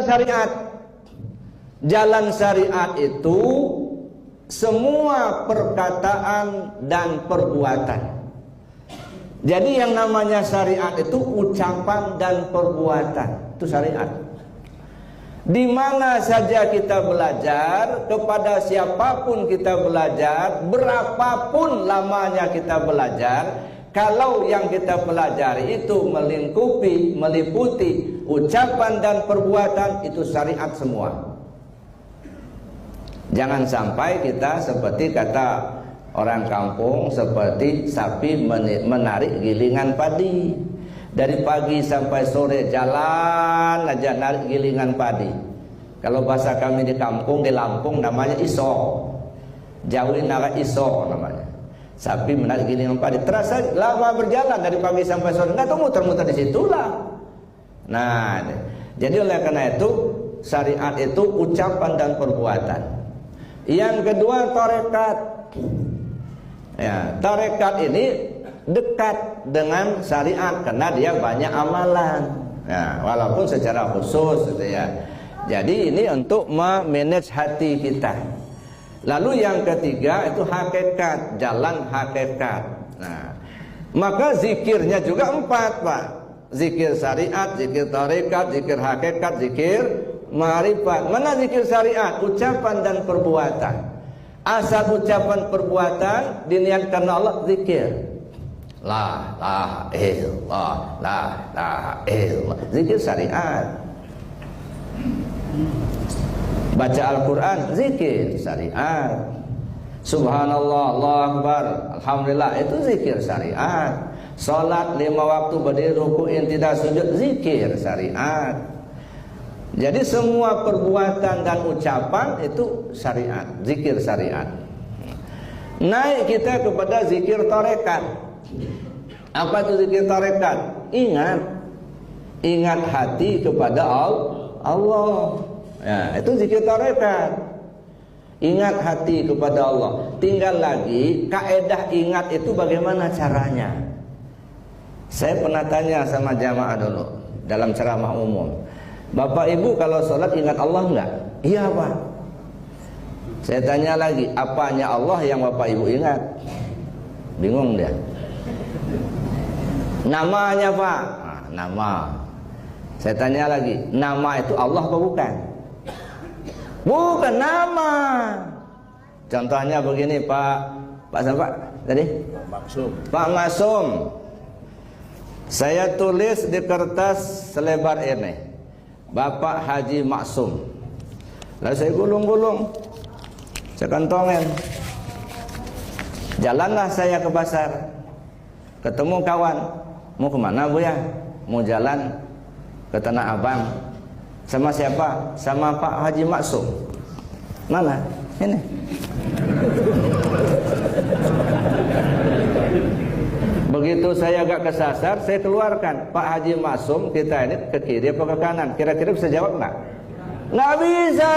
syariat. Jalan syariat itu semua perkataan dan perbuatan. Jadi yang namanya syariat itu ucapan dan perbuatan. Itu syariat. Di mana saja kita belajar, kepada siapapun kita belajar, berapapun lamanya kita belajar, kalau yang kita pelajari itu melingkupi, meliputi ucapan dan perbuatan, itu syariat semua. Jangan sampai kita seperti kata orang kampung, seperti sapi menarik gilingan padi. Dari pagi sampai sore jalan aja narik gilingan padi. Kalau bahasa kami di kampung, di Lampung namanya iso. Jauhin narik iso namanya. Sapi menarik gilingan padi. Terasa lama berjalan dari pagi sampai sore. Enggak tahu muter-muter di situlah. Nah, jadi oleh karena itu syariat itu ucapan dan perbuatan. Yang kedua tarekat. Ya, tarekat ini dekat dengan syariat karena dia banyak amalan. Ya, walaupun secara khusus gitu ya. Jadi ini untuk memanage hati kita. Lalu yang ketiga itu hakikat, jalan hakikat. Nah, maka zikirnya juga 4, Pak. Zikir syariat, zikir tarekat, zikir hakikat, zikir ma'rifat. Mana zikir syariat? Ucapan dan perbuatan. Asal ucapan perbuatan diniatkan Allah, zikir. La ilaha illallah, la ilaha illallah. Zikir syariat. Baca Al-Quran, zikir syariat. Subhanallah, Allahu Akbar, Alhamdulillah, itu zikir syariat. Salat 5 waktu berdiri ruku'in tidak sujud, zikir syariat. Jadi semua perbuatan dan ucapan itu syariat, zikir syariat. Naik kita kepada zikir tarekat. Apa itu zikir tarekat? Ingat hati kepada Allah. Ya, itu zikir tarekat. Ingat hati kepada Allah. Tinggal lagi kaedah ingat itu bagaimana caranya. Saya pernah tanya sama jamaah dulu dalam ceramah umum. Bapak Ibu kalau sholat ingat Allah enggak? Iya, Pak. Saya tanya lagi, apanya Allah yang Bapak Ibu ingat? Bingung dia. Namanya, Pak. Nah, nama. Saya tanya lagi, nama itu Allah apa bukan? Bukan nama. Contohnya begini, Pak siapa tadi? Pak Maksum. Pak Maksum. Saya tulis di kertas selebar ini, Bapak Haji Maksum. Lalu saya gulung-gulung, saya kantongin. Jalanlah saya ke pasar, ketemu kawan. Mau kemana, Bu ya? Mau jalan ke Tanah Abang. Sama siapa? Sama Pak Haji Maksum. Mana? Ini. Begitu saya agak kesasar, saya keluarkan, Pak Haji Maksum, kita ini ke kiri apa ke kanan? Kira-kira bisa jawab nggak? Nggak bisa.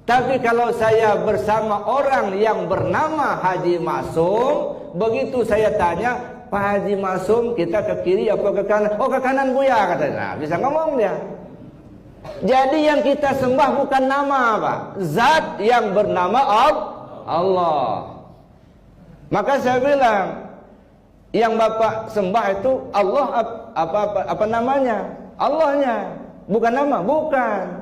Tapi kalau saya bersama orang yang bernama Haji Maksum, begitu saya tanya, Pak Haji Maksum, kita ke kiri apa ke kanan? Oh, ke kanan, Bu ya, katanya. Nah, bisa ngomong dia. Jadi yang kita sembah bukan nama, Pak. Zat yang bernama Allah. Maka saya bilang, yang Bapak sembah itu Allah apa namanya? Allahnya, bukan nama, bukan.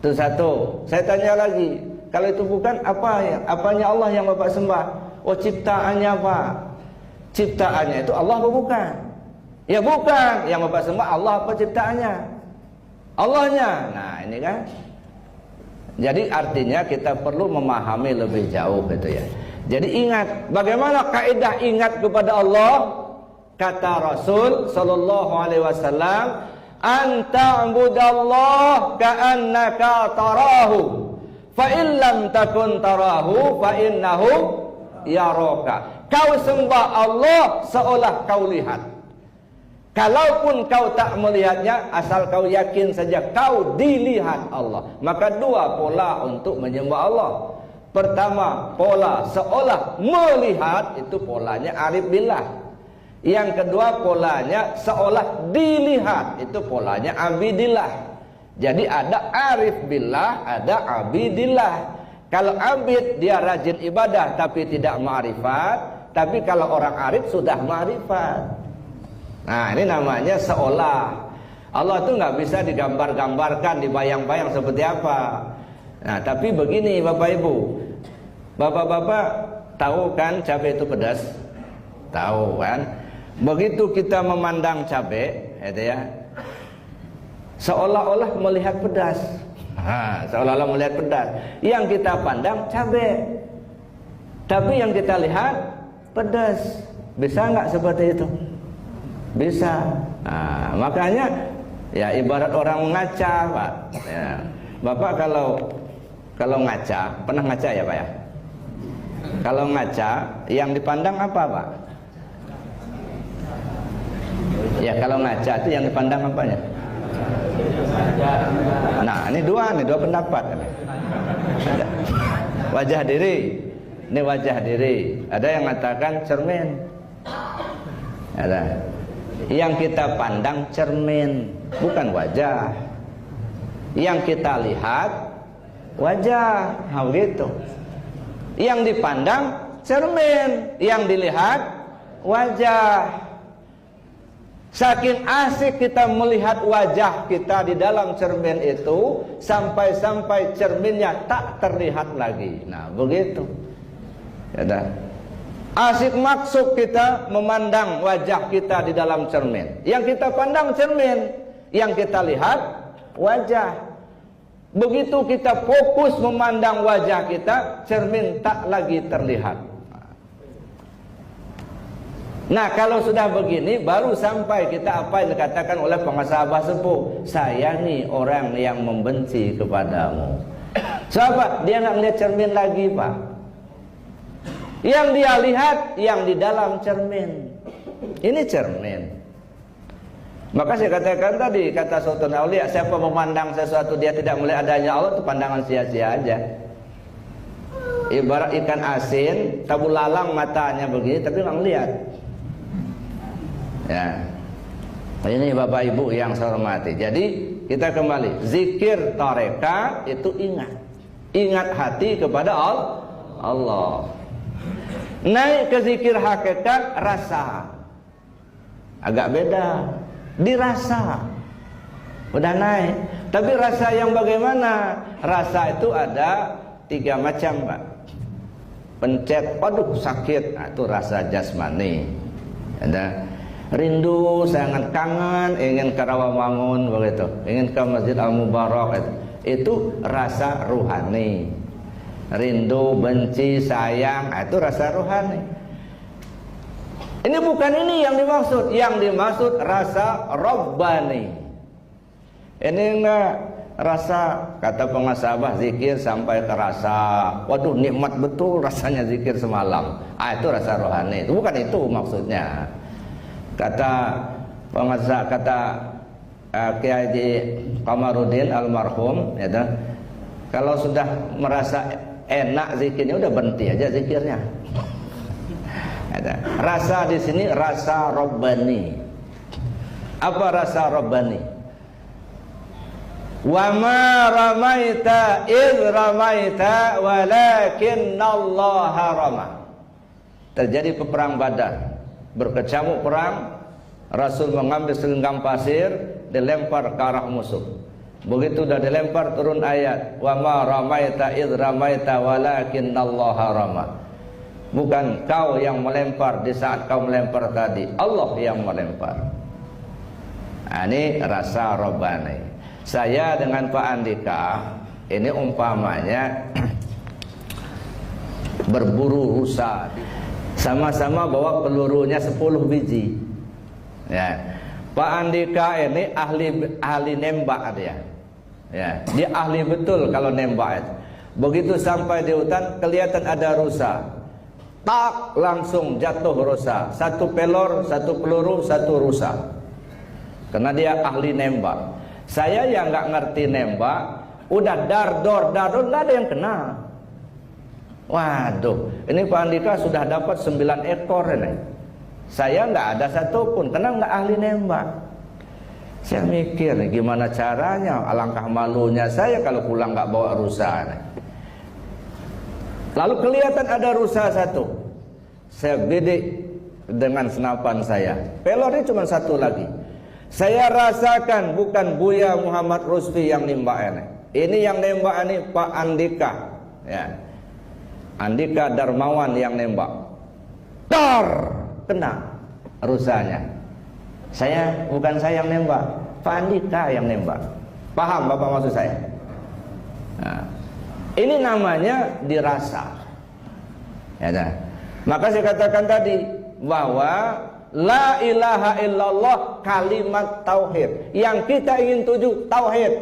Itu satu. Saya tanya lagi, kalau itu bukan apa ya? Apanya Allah yang Bapak sembah? Oh, ciptaannya, Pak. Ciptaannya itu Allah apa bukan? Ya bukan. Yang Bapak sembah Allah apa ciptaannya? Allahnya. Nah, ini kan. Jadi artinya kita perlu memahami lebih jauh gitu ya. Jadi ingat, bagaimana kaidah ingat kepada Allah? Kata Rasul sallallahu alaihi wasallam, "Anta'budallah ka'annaka tarahu, fa in lam takun tarahu fa innahu yaraka." Kau sembah Allah seolah kau lihat. Kalaupun kau tak melihatnya, asal kau yakin saja kau dilihat Allah. Maka dua pola untuk menyembah Allah. Pertama, pola seolah melihat, itu polanya arif billah. Yang kedua polanya seolah dilihat, itu polanya abidillah. Jadi ada arif billah, ada abidillah. Kalau abid dia rajin ibadah tapi tidak ma'rifat, tapi kalau orang arif sudah ma'rifat. Nah, ini namanya seolah. Allah itu nggak bisa digambar-gambarkan, dibayang-bayang seperti apa. Nah, tapi begini Bapak Ibu, Bapak-bapak tahu kan cabai itu pedas? Tahu kan? Begitu kita memandang cabai, itu ya, seolah-olah melihat pedas. Seolah-olah melihat pedas. Yang kita pandang cabai, tapi yang kita lihat pedas. Bisa nggak seperti itu? Bisa. Nah, makanya ya ibarat orang ngaca, Pak. Ya. Bapak kalau ngaca, pernah ngaca ya Pak ya? Kalau ngaca, yang dipandang apa Pak? Ya kalau ngaca itu yang dipandang apanya? Nah ini dua pendapat. Wajah diri, ini wajah diri. Ada yang mengatakan cermin. Ada. Yang kita pandang cermin, bukan wajah. Yang kita lihat wajah, nah begitu. Yang dipandang cermin, yang dilihat wajah. Saking asik kita melihat wajah kita di dalam cermin itu, sampai-sampai cerminnya tak terlihat lagi. Nah begitu. Ya dah. Asik maksud kita memandang wajah kita di dalam cermin. Yang kita pandang cermin, yang kita lihat wajah. Begitu kita fokus memandang wajah kita, cermin tak lagi terlihat. Nah kalau sudah begini, baru sampai kita apa yang dikatakan oleh pengusaha sepuh, sayangi orang yang membenci kepadamu. Sahabat, dia nggak melihat cermin lagi Pak. Yang dia lihat yang di dalam cermin. Ini cermin. Maka saya katakan tadi, kata Sultan Aulia, siapa memandang sesuatu dia tidak melihat adanya Allah, itu pandangan sia-sia aja. Ibarat ikan asin, tabu lalang matanya begini tapi nggak melihat. Ya, ini Bapak Ibu yang saya hormati. Jadi kita kembali, zikir tarekat itu ingat hati kepada Allah. Naik ke zikir hakikat rasa, agak beda, dirasa, udah naik. Tapi rasa yang bagaimana? Rasa itu ada 3 macam Pak. Pencet, aduh sakit, nah, itu rasa jasmani. Ada rindu, sangat kangen, ingin ke Rawamangun begitu, ingin ke Masjid Al-Mubarak, itu rasa ruhani. Rindu, benci, sayang, itu rasa ruhani. Ini bukan ini yang dimaksud. Yang dimaksud rasa Rabbani. Ini enggak rasa, kata pengasabah, zikir sampai ke rasa, waduh nikmat betul rasanya zikir semalam. Itu rasa rohani. Itu bukan itu maksudnya. Kata pengasah, kata Kiai Haji Kamarudin almarhum, ya, kalau sudah merasa enak zikirnya, udah berhenti aja zikirnya. Rasa di sini rasa Rabbani. Apa rasa Rabbani? Wa ma ramaita id ramaita walakinallaha rama. Terjadi peperang Badar, berkecamuk perang, Rasul mengambil segenggam pasir, dilempar ke arah musuh. Begitu dah dilempar, turun ayat, wa ma ramaita id ramaita walakinallaha rama. Bukan kau yang melempar di saat kau melempar tadi, Allah yang melempar. Nah, ini rasa Rabbani. Saya dengan Pak Andika ini umpamanya berburu rusa, sama-sama bawa pelurunya 10 biji. Ya. Pak Andika ini ahli nembak dia. Ya, dia ahli betul kalau nembak itu. Begitu sampai di hutan kelihatan ada rusa, tak langsung jatuh rusa. Satu pelor, satu peluru, satu rusa. Karena dia ahli nembak. Saya yang nggak ngerti nembak, udah dardor, nggak ada yang kena. Waduh, ini Pak Andika sudah dapat 9 ekor ini. Saya nggak ada satupun, karena nggak ahli nembak. Saya mikir gimana caranya, alangkah malunya saya kalau pulang nggak bawa rusa. Lalu kelihatan ada rusa satu, saya bidik dengan senapan saya. Pelornya cuma satu lagi. Saya rasakan bukan Buya Muhammad Rusdi yang nembak ini yang nembak ini Pak Andika, ya. Andika Darmawan yang nembak. Tar, kena rusanya. Bukan saya yang nembak, Pak Andika yang nembak. Paham Bapak maksud saya? Nah, ini namanya dirasa. Ya, nah. Maka saya katakan tadi bahwa la ilaha illallah kalimat tauhid. Yang kita ingin tuju tauhid.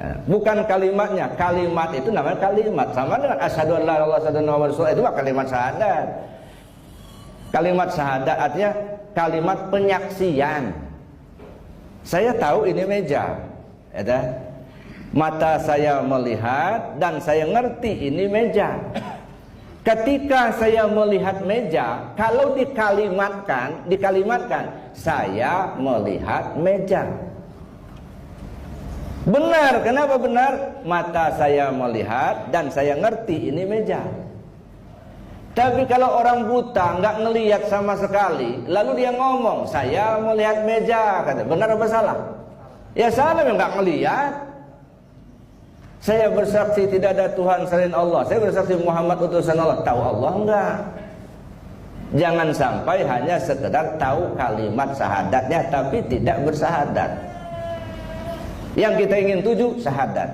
Ya, bukan kalimatnya. Kalimat itu namanya kalimat. Sama dengan asyhadu an la ilaha illallah asyhadu anna muhammadar rasulullah, itu kalimat syahadat. Kalimat syahadat artinya kalimat penyaksian. Saya tahu ini meja. Ya, mata saya melihat dan saya ngerti ini meja. Ketika saya melihat meja, kalau dikalimatkan, saya melihat meja. Benar, kenapa benar? Mata saya melihat dan saya ngerti ini meja. Tapi kalau orang buta nggak ngelihat sama sekali, lalu dia ngomong, saya melihat meja, kata, benar apa salah? Ya salah, nggak ngelihat. Saya bersaksi tidak ada Tuhan selain Allah. Saya bersaksi Muhammad utusan Allah. Tahu Allah enggak? Jangan sampai hanya sekedar tahu kalimat syahadatnya tapi tidak bersahadat. Yang kita ingin tuju syahadat.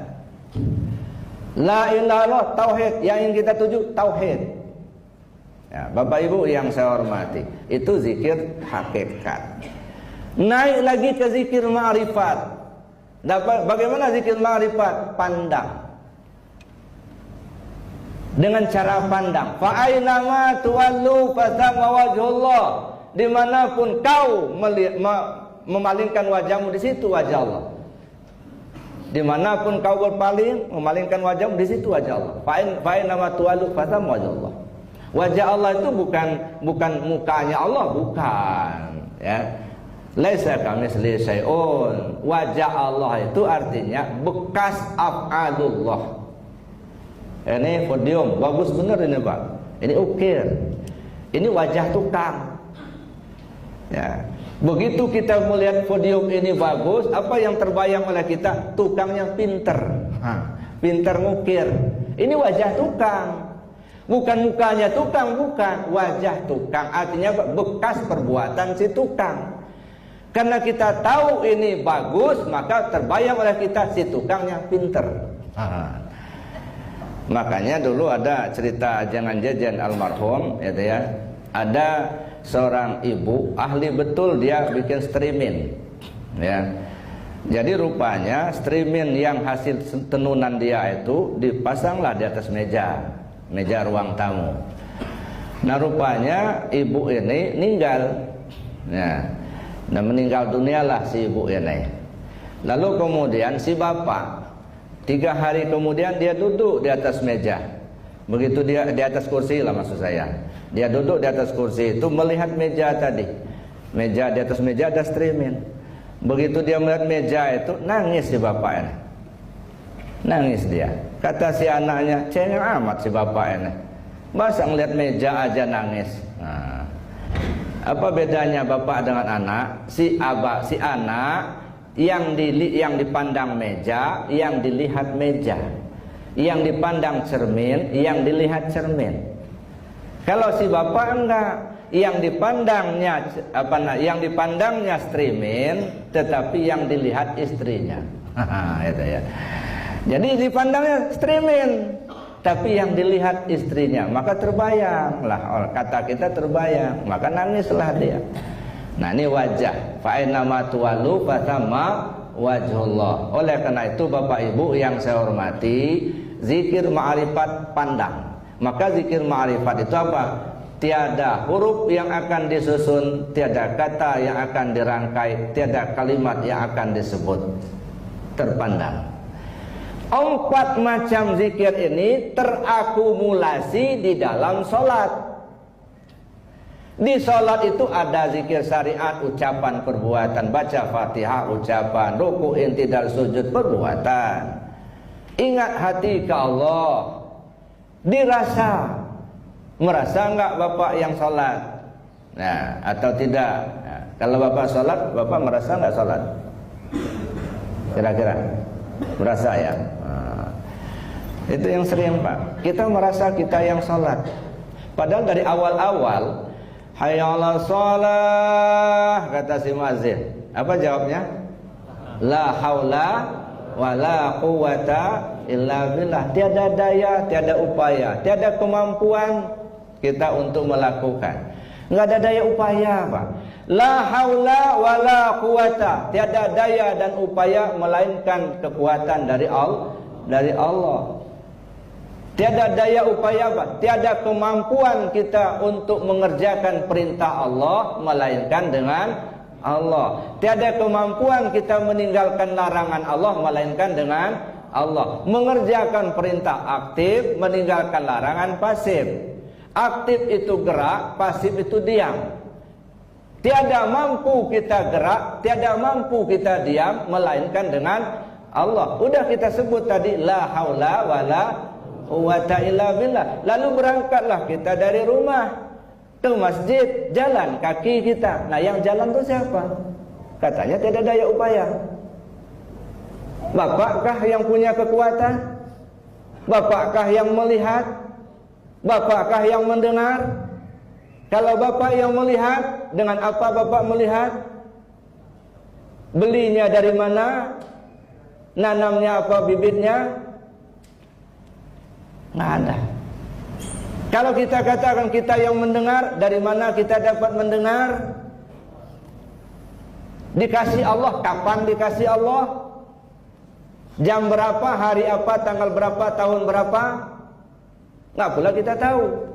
La ilaha illallah tauhid. Yang ingin kita tuju tauhid. Ya, Bapak Ibu yang saya hormati, itu zikir hakikat. Naik lagi ke zikir ma'rifat. Bagaimana zikir ma'rifat? Pandang. Dengan cara pandang. Fa ainama tuwallu fathamma wajhullah. Dimanapun kau memalingkan wajahmu, di situ wajah Allah. Dimanapun kau berpaling, memalingkan wajahmu, di situ wajah Allah. Fa ainama tuwallu fathamma wajhullah. Wajah Allah itu bukan mukanya Allah, bukan, ya. Laisa kamitslihi syai'un. Wajah Allah itu artinya bekas af'alullah. Ini podium, bagus benar ini Pak. Ini ukir. Ini wajah tukang. Ya. Begitu kita melihat podium ini bagus, apa yang terbayang oleh kita? Tukangnya pinter. Pinter ngukir. Ini wajah tukang. Bukan mukanya tukang, bukan. Wajah tukang artinya bekas perbuatan si tukang. Karena kita tahu ini bagus, maka terbayang oleh kita si tukangnya pinter. Makanya dulu ada cerita Jangan Jajan almarhum, gitu ya. Ada seorang ibu ahli betul, dia bikin streaming, ya. Jadi rupanya streaming yang hasil tenunan dia itu dipasanglah di atas meja ruang tamu. Nah rupanya ibu ini meninggal, ya. Nah meninggal dunialah si ibu ini. Lalu kemudian si bapak 3 hari kemudian dia duduk di atas meja. Begitu dia di atas kursi lah maksud saya. Dia duduk di atas kursi itu melihat meja tadi. Meja, di atas meja ada streaming. Begitu dia melihat meja itu, nangis si bapak ini. Nangis dia. Kata si anaknya, cengeng amat si bapak ini. Masa ngeliat meja aja nangis. Nah, apa bedanya bapak dengan anak? Si anak yang dipandang meja, yang dilihat meja. Yang dipandang cermin, yang dilihat cermin. Kalau si bapak enggak, yang dipandangnya streaming, tetapi yang dilihat istrinya. Itu ya. Jadi dipandangnya streaming, tapi yang dilihat istrinya, maka terbayanglah, kata kita terbayang, maka nangislah dia. Nah ini wajah. Fa ainama tuwallu fathamma wajhullah. Oleh karena itu Bapak Ibu yang saya hormati, zikir ma'rifat pandang. Maka zikir ma'rifat itu apa? Tiada huruf yang akan disusun, tiada kata yang akan dirangkai, tiada kalimat yang akan disebut. Terpandang. 4 macam zikir ini terakumulasi di dalam sholat. Di sholat itu ada zikir syariat, ucapan, perbuatan, baca Fatihah, ucapan, ruku, intidal, sujud, perbuatan. Ingat hati ke Allah. Dirasa. Merasa enggak Bapak yang sholat? Nah, atau tidak? Nah, kalau Bapak sholat, Bapak merasa enggak sholat? Kira-kira? Merasa ya? Nah, itu yang sering Pak. Kita merasa kita yang sholat. Padahal dari awal-awal, hayya 'alas shalah, kata si muadzin. Apa jawabnya? La haula wala quwata illa billah. Tiada daya, tiada upaya, tiada kemampuan kita untuk melakukan. Enggak ada daya upaya, Pak. La haula wala quwata. Tiada daya dan upaya melainkan kekuatan dari Allah. Tiada daya upaya, Pak. Tiada kemampuan kita untuk mengerjakan perintah Allah melainkan dengan Allah. Tiada kemampuan kita meninggalkan larangan Allah melainkan dengan Allah. Mengerjakan perintah aktif, meninggalkan larangan pasif. Aktif itu gerak, pasif itu diam. Tiada mampu kita gerak, tiada mampu kita diam melainkan dengan Allah. Udah kita sebut tadi la haula wala quwata illa billah. Lalu berangkatlah kita dari rumah ke masjid, jalan kaki kita. Nah, yang jalan itu siapa? Katanya tidak daya upaya. Bapakkah yang punya kekuatan? Bapakkah yang melihat? Bapakkah yang mendengar? Kalau Bapak yang melihat, dengan apa Bapak melihat? Belinya dari mana? Nanamnya apa bibitnya? Nggak ada. Kalau kita katakan kita yang mendengar, dari mana kita dapat mendengar? Dikasih Allah, kapan dikasih Allah? Jam berapa, hari apa, tanggal berapa, tahun berapa? Nggak pula kita tahu.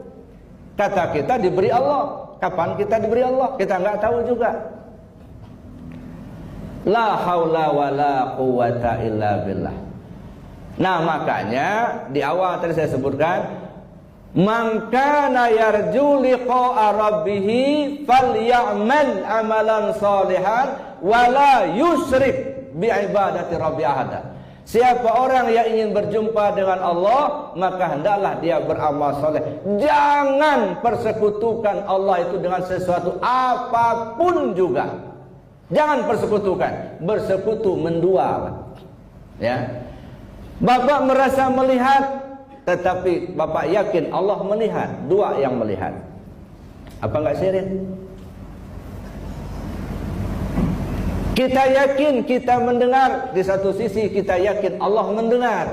Kata kita diberi Allah, kapan kita diberi Allah? Kita nggak tahu juga. La haula wala quwata illa billah. Nah, makanya di awal tadi saya sebutkan, man kana yarju liqa'a rabbih falyamal amalan shalihan wala yusyrik bi ibadati rabbi ahada. Siapa orang yang ingin berjumpa dengan Allah, maka hendaklah dia beramal soleh. Jangan persekutukan Allah itu dengan sesuatu apapun juga. Jangan persekutukan. Bersekutu mendua. Ya. Bapak merasa melihat, tetapi Bapak yakin Allah melihat. Dua yang melihat. Apa enggak syirik? Kita yakin kita mendengar. Di satu sisi kita yakin Allah mendengar.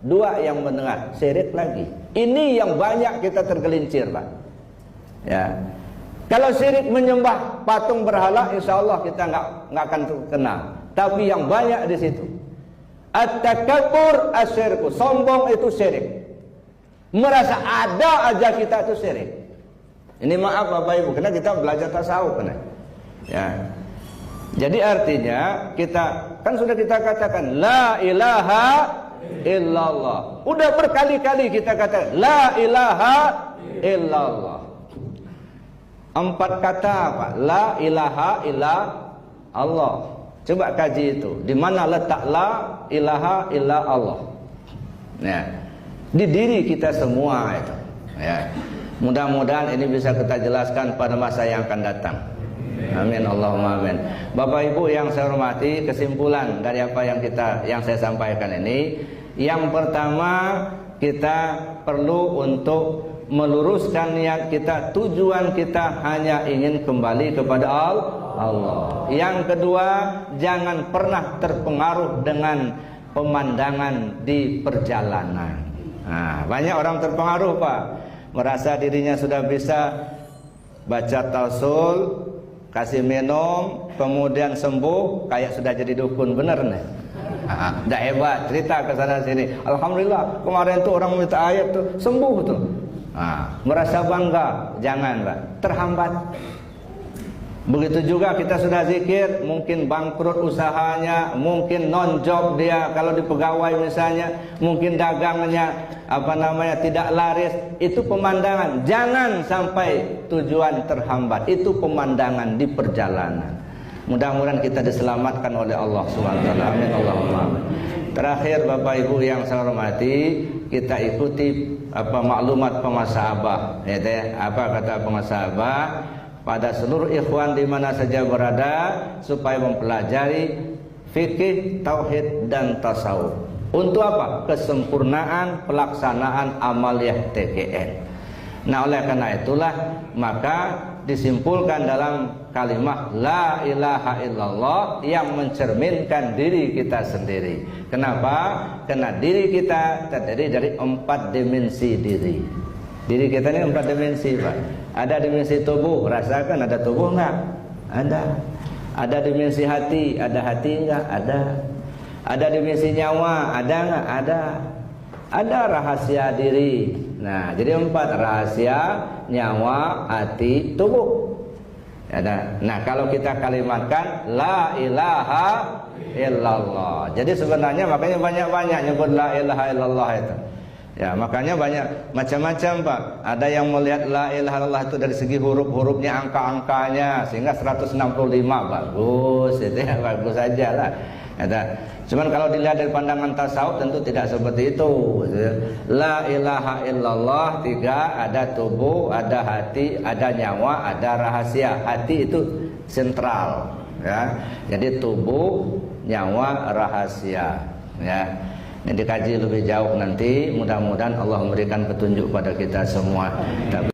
Dua yang mendengar. Syirik lagi. Ini yang banyak kita tergelincir, Pak. Ya. Kalau syirik menyembah patung berhala, insya Allah kita nggak akan kenal. Tapi yang banyak di situ. At-takabbur asyirku. Sombong itu syirik. Merasa ada aja kita itu syirik. Ini maaf Bapak Ibu, karena kita belajar tasawuf kan. Ya. Jadi artinya kita kan sudah kita katakan la ilaha illallah. Udah berkali-kali kita katakan la ilaha illallah. 4 kata apa? La ilaha illa Allah. Coba kaji itu. Di mana letak la ilaha illa Allah? Ya. Di diri kita semua itu. Ya. Mudah-mudahan ini bisa kita jelaskan pada masa yang akan datang. Amin Allahumma amin. Bapak Ibu yang saya hormati, kesimpulan dari apa yang saya sampaikan ini, yang pertama kita perlu untuk meluruskan niat kita, tujuan kita hanya ingin kembali kepada Allah. Yang kedua, jangan pernah terpengaruh dengan pemandangan di perjalanan. Nah, banyak orang terpengaruh, Pak, merasa dirinya sudah bisa baca tausul, kasih minum, kemudian sembuh, kayak sudah jadi dukun, bener nih. Dah hebat, cerita ke sana sini. Alhamdulillah, kemarin tuh orang minta ayat tuh sembuh tuh. Merasa bangga, jangan Pak, terhambat. Begitu juga kita sudah zikir, mungkin bangkrut usahanya, mungkin non-job dia kalau di pegawai misalnya, mungkin dagangnya tidak laris, itu pemandangan. Jangan sampai tujuan terhambat, itu pemandangan di perjalanan. Mudah-mudahan kita diselamatkan oleh Allah Subhanahu wa taala. Amin Allahumma amin. Terakhir Bapak Ibu yang saya hormati, kita ikuti maklumat pemuhasabah, ya teh. Apa kata pemuhasabah? Pada seluruh ikhwan di mana saja berada, supaya mempelajari fikih, tauhid dan tasawuf. Untuk apa? Kesempurnaan pelaksanaan amaliyah TKN. Nah, oleh karena itulah maka disimpulkan dalam kalimat la ilaha illallah yang mencerminkan diri kita sendiri. Kenapa? Karena diri kita terdiri dari 4 dimensi diri. Diri kita ini 4 dimensi, Pak. Ada dimensi tubuh, rasakan ada tubuh enggak? Ada. Ada dimensi hati, ada hati enggak? Ada. Ada dimensi nyawa, ada enggak? Ada. Ada rahasia diri. Nah, jadi 4: rahasia, nyawa, hati, tubuh. Ada. Nah, kalau kita kalimatkan la ilaha illallah. Jadi sebenarnya makanya banyak-banyak nyebut la ilaha illallah itu. Ya, makanya banyak macam-macam, Pak. Ada yang melihat la ilaha illallah itu dari segi huruf-hurufnya, angka-angkanya, sehingga 165 bagus, itu ya bagus saja lah. Cuman kalau dilihat dari pandangan tasawuf tentu tidak seperti itu. La ilaha illallah 3, ada tubuh, ada hati, ada nyawa, ada rahasia. Hati itu sentral, ya. Jadi tubuh, nyawa, rahasia, ya. Ini dikaji lebih jauh nanti. Mudah-mudahan Allah memberikan petunjuk pada kita semua. Tapi